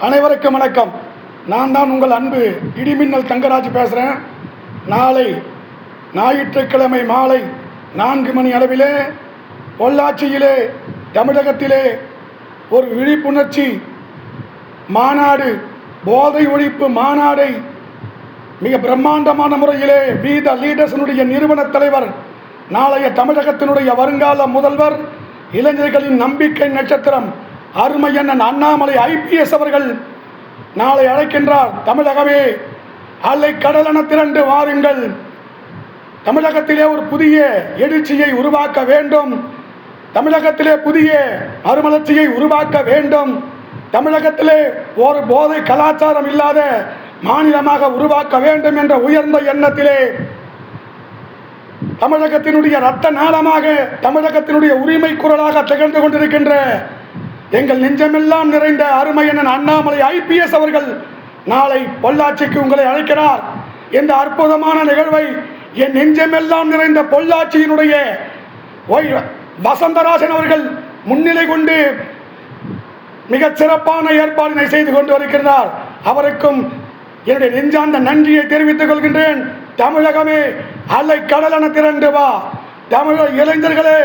அனைவருக்கும் வணக்கம். நான் தான் உங்கள் அன்பு இடிமின்னல் தங்கராஜ் பேசுகிறேன். நாளை ஞாயிற்றுக்கிழமை மாலை 4 மணி அளவிலே பொள்ளாச்சியிலே தமிழகத்திலே ஒரு விழிப்புணர்ச்சி மாநாடு, போதை ஒழிப்பு மாநாடை மிக பிரம்மாண்டமான முறையிலே வீத லீடர்ஸினுடைய நிறுவன தலைவர், நாளைய தமிழகத்தினுடைய வருங்கால முதல்வர், இளைஞர்களின் நம்பிக்கை நட்சத்திரம் அருமையண்ணன் அண்ணாமலை IPS அவர்கள் நாளை அழைக்கின்றார். தமிழகமே அலை கடலென திரண்டு வாருங்கள். தமிழகத்திலே ஒரு புதிய எழுச்சியை உருவாக்க வேண்டும். தமிழகத்திலே புதிய மறுமலர்ச்சியை உருவாக்க வேண்டும். தமிழகத்திலே ஒரு போதை கலாச்சாரம் இல்லாத மாநிலமாக உருவாக்க வேண்டும் என்ற உயர்ந்த எண்ணத்திலே தமிழகத்தினுடைய இரத்த நாளமாக, தமிழகத்தினுடைய உரிமை குரலாக திகழ்ந்து கொண்டிருக்கின்ற எங்கள் நெஞ்சமெல்லாம் நிறைந்த அருமையண்ணன் அண்ணாமலை IPS அவர்கள் நாளை பொள்ளாச்சிக்கு உங்களை அழைக்கிறார். இந்த அற்புதமான நிகழ்வை என் நெஞ்சமெல்லாம் நிறைந்த பொள்ளாச்சியினுடைய வசந்தராஜன் அவர்கள் முன்னிலை கொண்டு மிக சிறப்பான ஏற்பாடினை செய்து கொண்டு வருகிறார். அவருக்கும் என்னுடைய நெஞ்சார்ந்த நன்றியை தெரிவித்துக் கொள்கின்றேன். தமிழகமே அலை கடலென திரண்டு வா. தமிழக இளைஞர்களே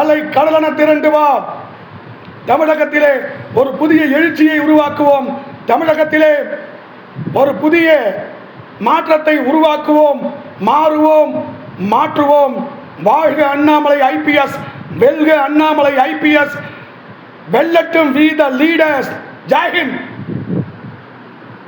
அலை கடலென திரண்டு வா. தமிழகத்திலே ஒரு புதிய எழுச்சியை உருவாக்குவோம். தமிழகத்திலே ஒரு புதிய மாற்றத்தை உருவாக்குவோம். மாறுவோம், மாற்றுவோம். வாழ்க அண்ணாமலை IPS, வெல்க அண்ணாமலை IPS, வெல்லட்டும் வீத லீடர்ஸ். ஜெய் ஹிந்த்.